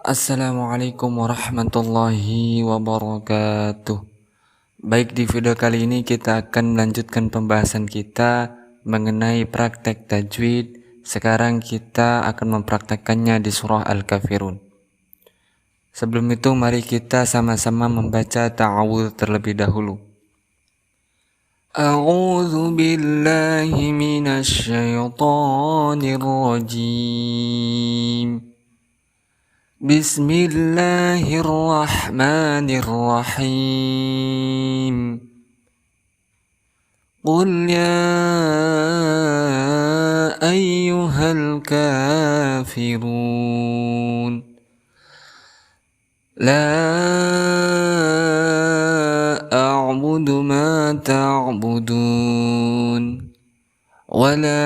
Assalamualaikum warahmatullahi wabarakatuh. Baik, di video kali ini kita akan melanjutkan pembahasan kita mengenai praktek tajwid. Sekarang kita akan mempraktekkannya di surah Al-Kafirun. Sebelum itu mari kita sama-sama membaca ta'awudz terlebih dahulu. A'udzu billahi minasy syaithanir rajim. Bismillahirrahmanirrahim. Qul ya ayyuhal kafirun la a'budu ma ta'budun wa la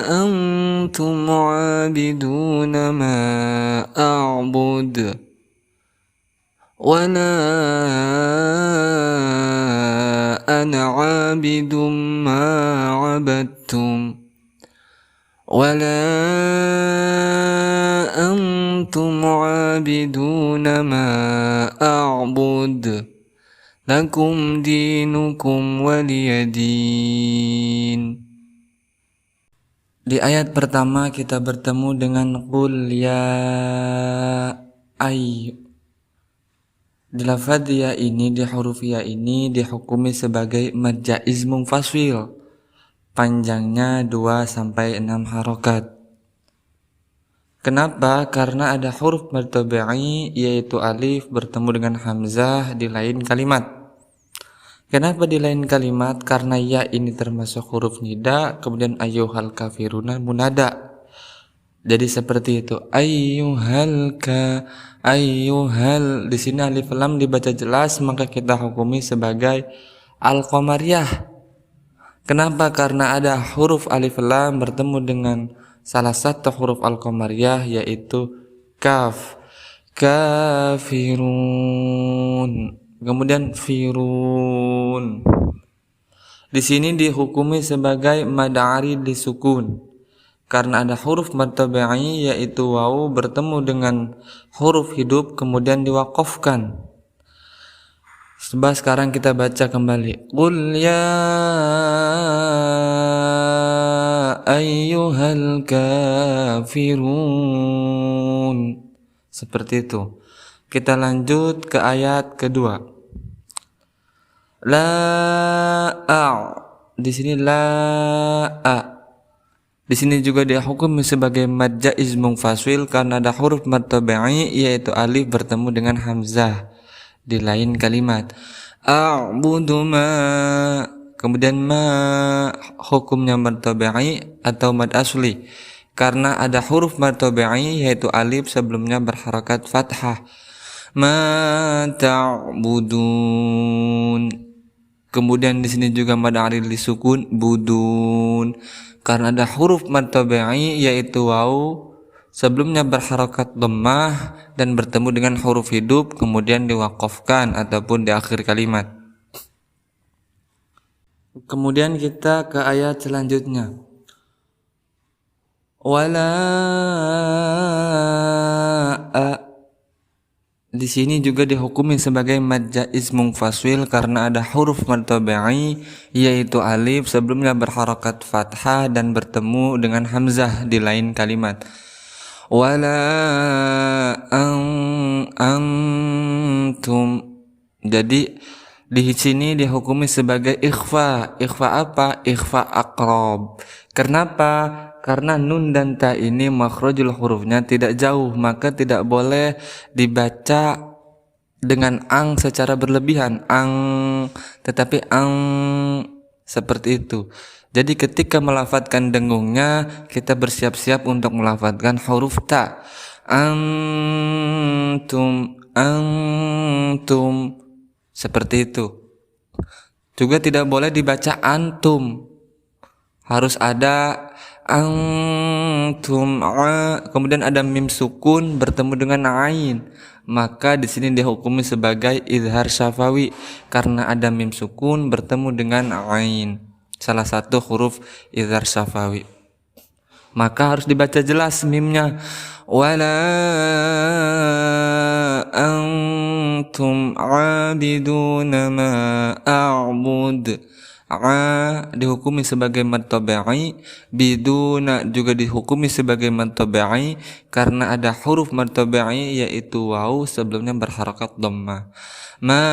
antum 'abiduna ma a'bud wa la ana 'abidum ma 'abadtum wa la antum 'abiduna ma a'bud lakum dinukum waliyadin. Di ayat pertama kita bertemu dengan qul ya ay. Di lafadz ya ini, di huruf ya ini dihukumi sebagai mad jaiz munfasil. Panjangnya 2-6 harokat. Kenapa? Karena ada huruf mad tabi'i yaitu alif bertemu dengan hamzah di lain kalimat. Kenapa di lain kalimat? Karena ya ini termasuk huruf nida, kemudian ayyuhal kafiruna munada. Jadi seperti itu. Ayyuhal. Di sini alif lam dibaca jelas, maka kita hukumi sebagai al-qamariyah. Kenapa? Karena ada huruf alif lam bertemu dengan salah satu huruf al-qamariyah yaitu kaf. Kafirun. Kemudian firun. Di sini dihukumi sebagai mad arid disukun karena ada huruf mad tabi'i yaitu waw bertemu dengan huruf hidup kemudian diwaqafkan. Coba sekarang kita baca kembali. Qul ya ayyuhal kafirun. Seperti itu. Kita lanjut ke ayat kedua. La a. Di sini la a. Di sini juga dihukumi sebagai mad jaiz munfasil karena ada huruf mad tabi'i yaitu alif bertemu dengan hamzah di lain kalimat. A'budu ma. Kemudian ma hukumnya mad tabi'i atau mad asli karena ada huruf mad tabi'i yaitu alif sebelumnya berharakat fathah. Ma ta'budun. Kemudian di sini juga mad arid disukun budun karena ada huruf mad tabi'i yaitu waw sebelumnya berharakat dhammah dan bertemu dengan huruf hidup kemudian diwaqafkan ataupun di akhir kalimat. Kemudian kita ke ayat selanjutnya. Wala di sini juga dihukumi sebagai mad jaiz munfasil karena ada huruf mad tabi'i yaitu alif sebelumnya berharakat fathah dan bertemu dengan hamzah di lain kalimat. Wala antum. Jadi di sini dihukumi sebagai ikhfa. Ikhfa apa? Ikhfa aqrab. Kenapa? Karena nun dan ta ini makhrajul hurufnya tidak jauh, maka tidak boleh dibaca dengan ang secara berlebihan. Ang, tetapi ang seperti itu. Jadi ketika melafadzkan dengungnya, kita bersiap-siap untuk melafadzkan huruf ta. Antum, antum. Seperti itu. Juga tidak boleh dibaca antum. Harus ada antum, kemudian ada mim sukun bertemu dengan ain, maka di sini dihukumi sebagai izhar syafawi karena ada mim sukun bertemu dengan ain, salah satu huruf izhar syafawi. Maka harus dibaca jelas mimnya. wala antum abiduna ma a'bud. Dihukumi sebagai mad tabi'i, biduna juga dihukumi sebagai mad tabi'i karena ada huruf mad tabi'i yaitu waw sebelumnya berharakat dhammah. Ma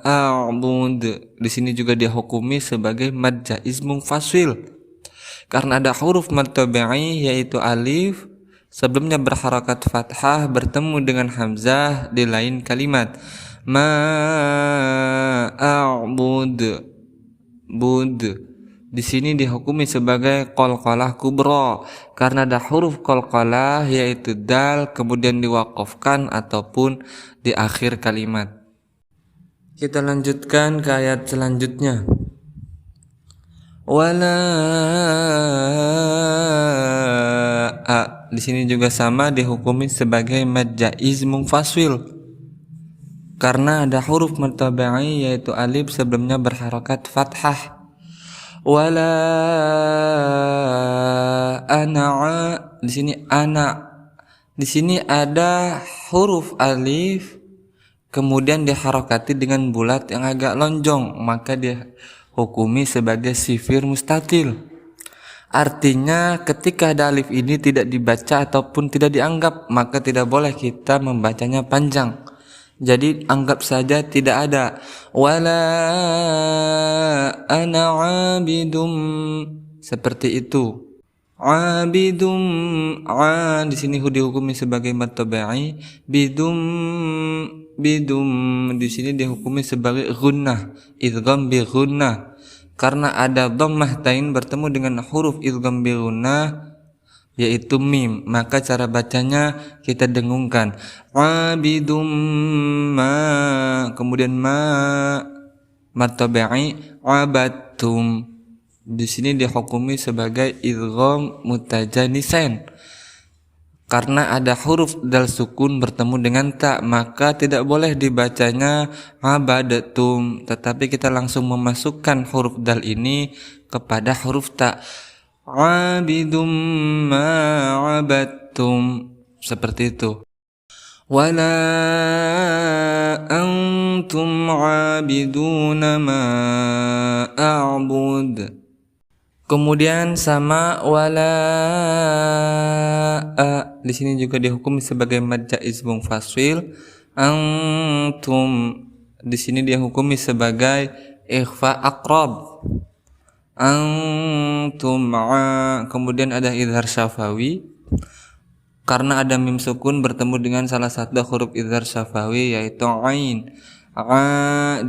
a'bud di sini juga dihukumi sebagai mad jaiz munfasil karena ada huruf mad tabi'i yaitu alif sebelumnya berharakat fathah bertemu dengan hamzah di lain kalimat. Ma a'bud bud di sini dihukumi sebagai qalqalah kubra karena ada huruf qalqalah yaitu dal kemudian diwaqafkan ataupun di akhir kalimat. Kita lanjutkan ke ayat selanjutnya. Wala di sini juga sama dihukumi sebagai mad jaiz munfasil karena ada huruf mad tabi'i yaitu alif sebelumnya berharakat fathah. Wala ana di sini ana di sini ada huruf alif kemudian diharakati dengan bulat yang agak lonjong maka dia hukumi sebagai sifir mustatil. Artinya ketika ada alif ini tidak dibaca ataupun tidak dianggap maka tidak boleh kita membacanya panjang. Jadi anggap saja tidak ada. Wala ana abidum seperti itu. Abidum di sini dihukumi sebagai mad tabi'i, bidum di sini dihukumi sebagai gunnah, idgham bi gunnah. Karena ada dhammah tain bertemu dengan huruf idgham bi gunnah yaitu mim, maka cara bacanya kita dengungkan abidum ma kemudian mad tabi'i abattum. Di sini dihukumi sebagai idgham mutajanisain karena ada huruf dal sukun bertemu dengan ta maka tidak boleh dibacanya abadatum tetapi kita langsung memasukkan huruf dal ini kepada huruf ta. Abidum ma abattum seperti itu. Wala antum abiduna ma a'bud. Kemudian sama wala di sini juga dihukumi sebagai mad jaiz munfasil. Antum di sini dihukumi sebagai ikhfa aqrab. Antum kemudian ada idhar syafawi karena ada mim sukun bertemu dengan salah satu huruf idhar syafawi yaitu ain.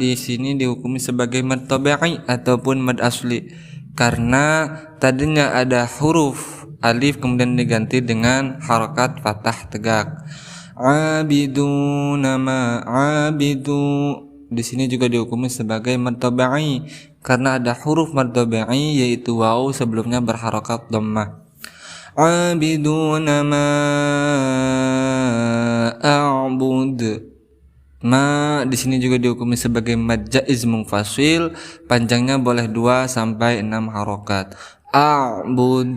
Di sini dihukumi sebagai mad tabi'i ataupun mad asli karena tadinya ada huruf alif kemudian diganti dengan harakat fathah tegak. Abiduna ma abidu di sini juga dihukumi sebagai mad tabi'i karena ada huruf mad tabi'i yaitu waw sebelumnya berharakat dhammah. Abiduna ma a'bud. Ma di sini juga dihukumi sebagai mad jaiz munfasil, panjangnya boleh 2 sampai 6 harokat. A'bud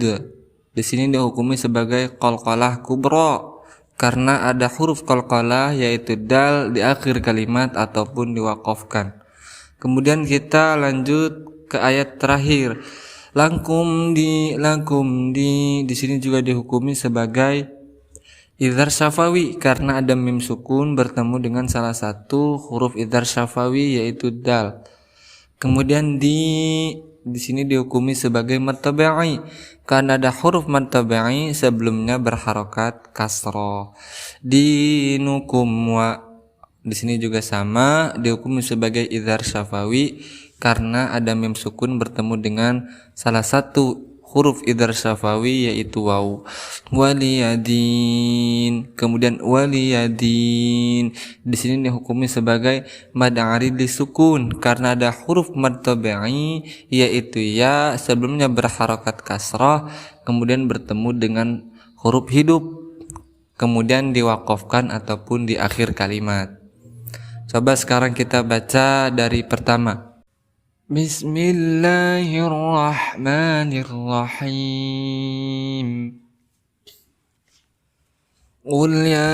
di sini dihukumi sebagai qalqalah kubra karena ada huruf qalqalah yaitu dal di akhir kalimat ataupun diwaqafkan. Kemudian kita lanjut ke ayat terakhir. Lakum di sini juga dihukumi sebagai idhar syafawi karena ada mim sukun bertemu dengan salah satu huruf idhar syafawi yaitu dal. Kemudian di sini dihukumi sebagai mad tabi'i karena ada huruf mad tabi'i sebelumnya berharakat kasrah. Dinukum wa di sini juga sama dihukumi sebagai idhar syafawi karena ada mim sukun bertemu dengan salah satu huruf idhar syafawi yaitu waw. Waliyadin kemudian waliyadin di sini dihukumi sebagai mad arid sukun karena ada huruf mad tabi'i yaitu ya sebelumnya berharakat kasrah kemudian bertemu dengan huruf hidup kemudian diwaqafkan ataupun di akhir kalimat. Coba sekarang kita baca dari pertama. Bismillahirrahmanirrahim. Qul ya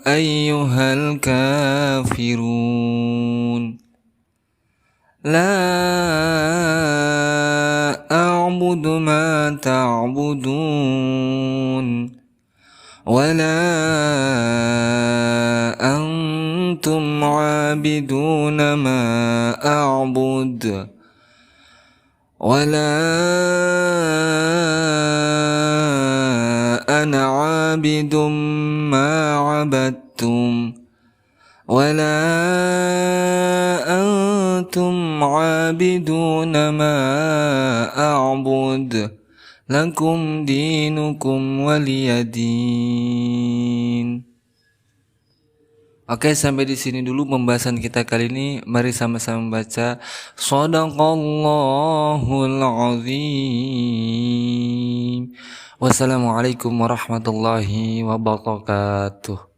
ayyuhal kafirun la a'budu ma ta'budun wala antum 'abiduna ma a'bud wala ana 'abidum ma 'abadtum wala antum 'abiduna ma a'bud lakum dinukum waliyadin. Oke, sampai di sini dulu pembahasan kita kali ini. Mari sama-sama membaca Shadaqallahul Azim. Wassalamualaikum warahmatullahi wabarakatuh.